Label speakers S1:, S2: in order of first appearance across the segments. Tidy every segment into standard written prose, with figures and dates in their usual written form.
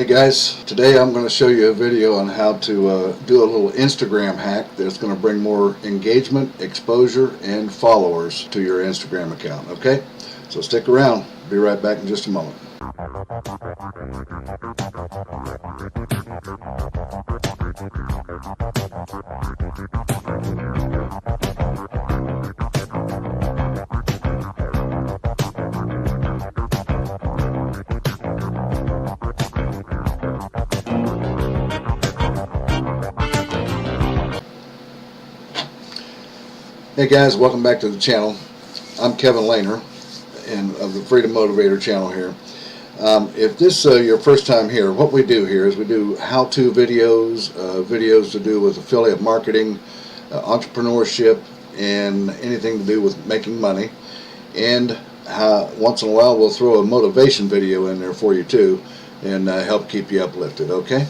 S1: Hey guys, today I'm going to show you a video on how to do a little Instagram hack that's going to bring more engagement, exposure, and followers to your Instagram account. Okay? So stick around. Be right back in just a moment. Hey guys, welcome back to the channel. I'm Kevin Lehner and of the Freedom Motivator channel here. If this is your first time here, what we do here is we do how-to videos, videos to do with affiliate marketing, entrepreneurship, and anything to do with making money. And once in a while we'll throw a motivation video in there for you too, and help keep you uplifted. Okay?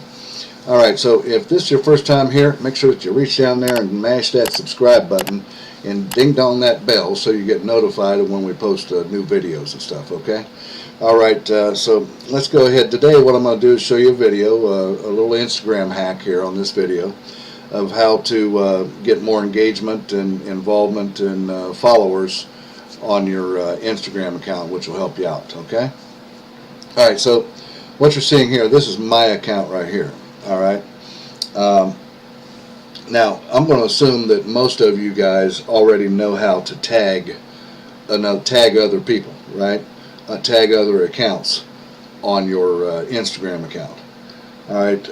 S1: Alright, so if this is your first time here, make sure that you reach down there and mash that subscribe button and ding dong that bell so you get notified of when we post new videos and stuff. Okay? Alright, so let's go ahead. Today what I'm going to do is show you a video, a little Instagram hack here on this video of how to get more engagement and involvement and followers on your Instagram account, which will help you out. Okay? Alright, so what you're seeing here, this is my account right here. Alright, now I'm going to assume that most of you guys already know how to tag other people, right? Tag other accounts on your Instagram account. Alright,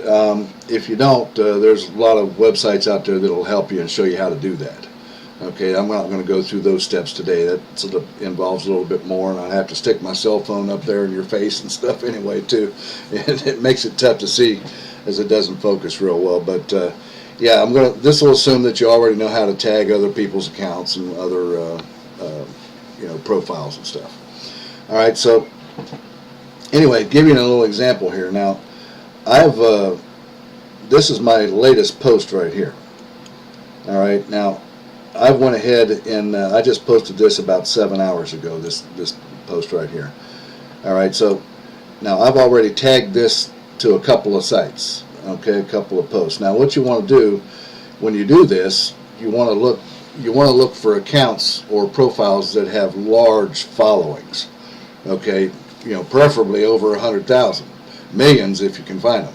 S1: if you don't, there's a lot of websites out there that will help you and show you how to do that. Okay, I'm not going to go through those steps today. That sort of involves a little bit more, and I have to stick my cell phone up there in your face and stuff anyway too, and it makes it tough to see as it doesn't focus real well. But yeah, this will assume that you already know how to tag other people's accounts and other profiles and stuff. All right, so anyway, give you a little example here. Now, this is my latest post right here. All right, now I went ahead and I just posted this about 7 hours ago. This post right here. All right, so now I've already tagged this to a couple of sites, okay, a couple of posts. Now what you want to do when you do this, you want to look for accounts or profiles that have large followings, okay, preferably over 100,000, millions if you can find them,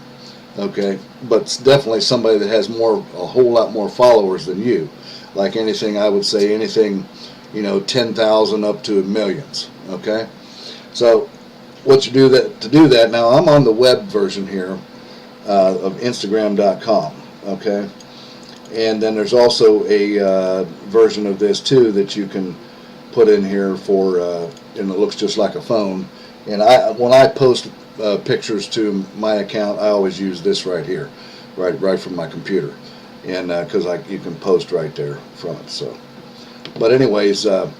S1: okay, but it's definitely somebody that has a whole lot more followers than you. Like anything, I would say anything, 10,000 up to millions, okay. So what you do to do that, now I'm on the web version here of Instagram.com, okay, and then there's also a version of this too that you can put in here for, and it looks just like a phone. And when I post pictures to my account, I always use this right here, right from my computer, and because you can post right there from it. So, but anyways, okay,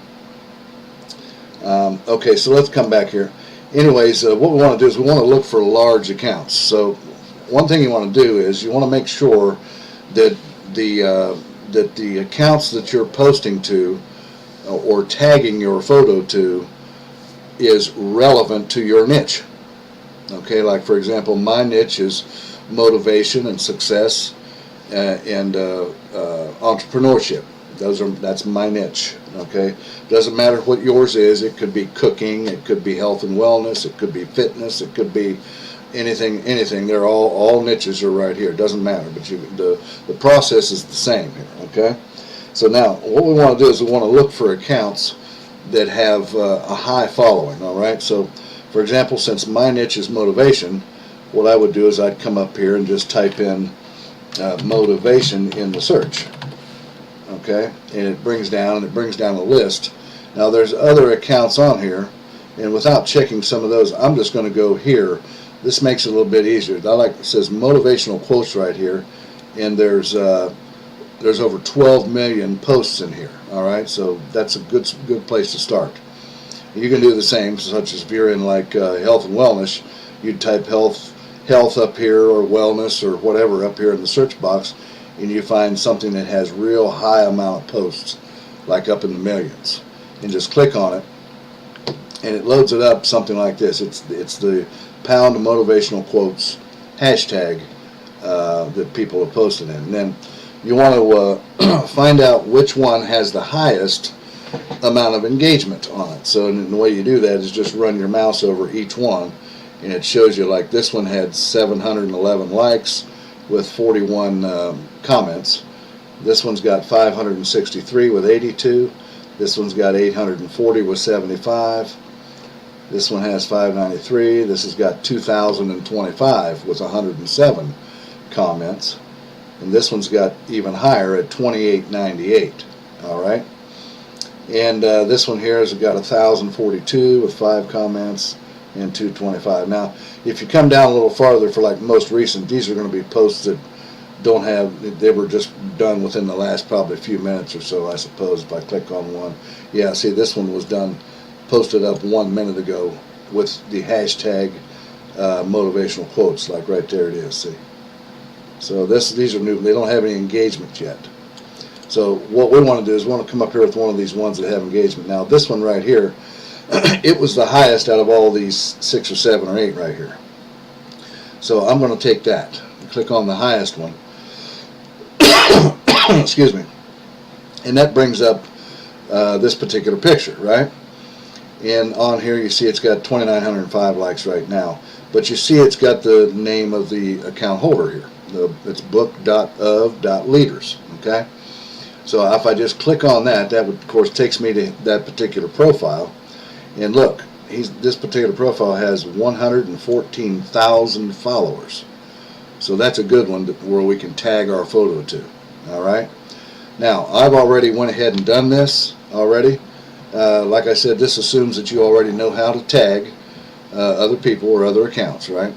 S1: so let's come back here. Anyways, what we want to do is we want to look for large accounts. So one thing you want to do is you want to make sure that the accounts that you're posting to or tagging your photo to is relevant to your niche. Okay, like for example, my niche is motivation and success and entrepreneurship. That's my niche. Okay, doesn't matter what yours is. It could be cooking, it could be health and wellness, it could be fitness, it could be anything. They're all niches are right here. It doesn't matter, but the process is the same here. Okay, so now what we want to do is we want to look for accounts that have a high following. All right, so for example, since my niche is motivation, what I would do is I'd come up here and just type in motivation in the search. Okay, and it brings down a list. Now there's other accounts on here, and without checking some of those, I'm just going to go here. This makes it a little bit easier. It says motivational quotes right here, and there's over 12 million posts in here. All right, so that's a good place to start. You can do the same, such as if you're in like health and wellness, you'd type health up here or wellness or whatever up here in the search box, and you find something that has real high amount of posts, like up in the millions, and just click on it, and it loads it up something like this. It's the pound motivational quotes hashtag that people have posted in. And then you want to find out which one has the highest amount of engagement on it. So the way you do that is just run your mouse over each one, and it shows you, like, this one had 711 likes with 41 comments. This one's got 563 with 82. This one's got 840 with 75. This one has 593. This has got 2,025 with 107 comments. And this one's got even higher at 2,898. All right. And this one here has got 1,042 with 5 comments and 225. Now, if you come down a little farther for like most recent, these are going to be posts that don't have, they were just done within the last probably a few minutes or so, I suppose. If I click on one, yeah, see, this one was posted up 1 minute ago with the hashtag motivational quotes, like right there it is, see. So these are new, they don't have any engagement yet. So what we want to do is we want to come up here with one of these ones that have engagement. Now this one right here, it was the highest out of all these 6 or 7 or 8 right here. So I'm going to take that, click on the highest one. Excuse me. And that brings up this particular picture, right? And on here you see it's got 2,905 likes right now. But you see it's got the name of the account holder here. It's book.of.leaders, okay? So if I just click on that, that would, of course, takes me to that particular profile. And look, this particular profile has 114,000 followers. So that's a good one where we can tag our photo to. All right. Now, I've already went ahead and done this already. Like I said, this assumes that you already know how to tag other people or other accounts, right?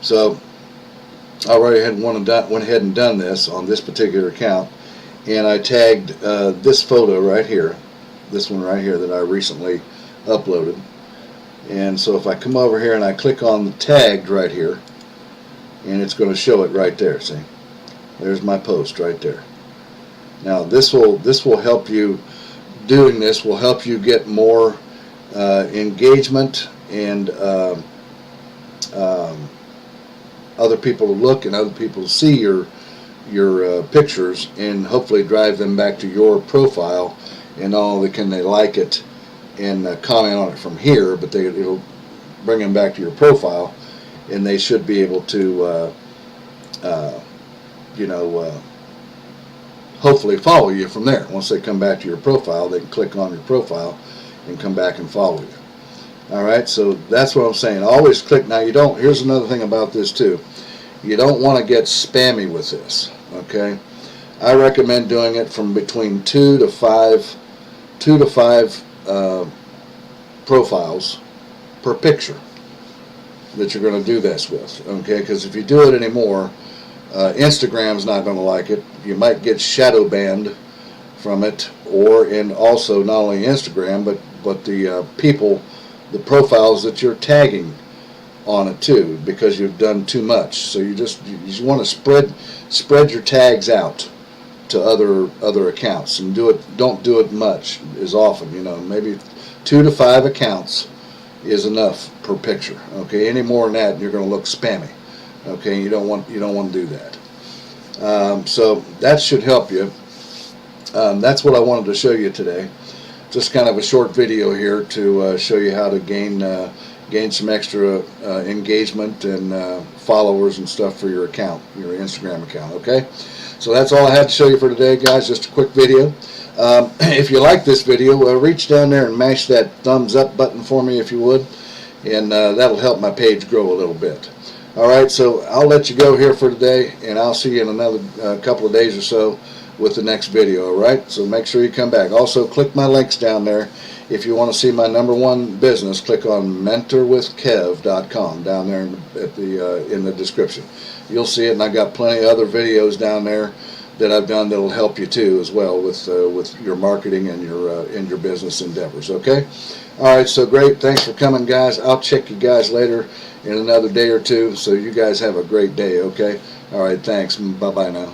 S1: So I already went ahead and done this on this particular account, and I tagged this photo right here, this one right here that I recently uploaded. And so if I come over here and I click on the tagged right here, and it's going to show it right there, see? There's my post right there. Now this will help you, doing this will help you get more engagement and other people to look and other people to see your pictures, and hopefully drive them back to your profile. And not only can they like it and comment on it from here, but it'll bring them back to your profile, and they should be able to hopefully follow you from there. Once they come back to your profile, they can click on your profile and come back and follow you. Alright, so that's what I'm saying. Always click. Now here's another thing about this too. You don't want to get spammy with this, okay? I recommend doing it from between 2 to 5 profiles per picture that you're going to do this with, okay? Because if you do it anymore, Instagram's not going to like it. You might get shadow banned from it, and also not only Instagram, but the the profiles that you're tagging on it too, because you've done too much. So you want to spread your tags out to other accounts, and don't do it much as often. Maybe 2 to 5 accounts is enough per picture. Okay, any more than that, you're going to look spammy. Okay, you don't want to do that. So that should help you. That's what I wanted to show you today. Just kind of a short video here to show you how to gain some extra engagement and followers and stuff for your account, your Instagram account. Okay, so that's all I had to show you for today, guys. Just a quick video. If you like this video, reach down there and mash that thumbs up button for me if you would, and that'll help my page grow a little bit. Alright, so I'll let you go here for today, and I'll see you in another couple of days or so with the next video. Alright, so make sure you come back. Also, click my links down there. If you want to see my #1 business, click on mentorwithkev.com down there in the description. You'll see it, and I got plenty of other videos down there that I've done that'll help you too as well with your marketing and your business endeavors. Okay. All right. So great. Thanks for coming, guys. I'll check you guys later in another day or two. So you guys have a great day. Okay. All right. Thanks. Bye bye now.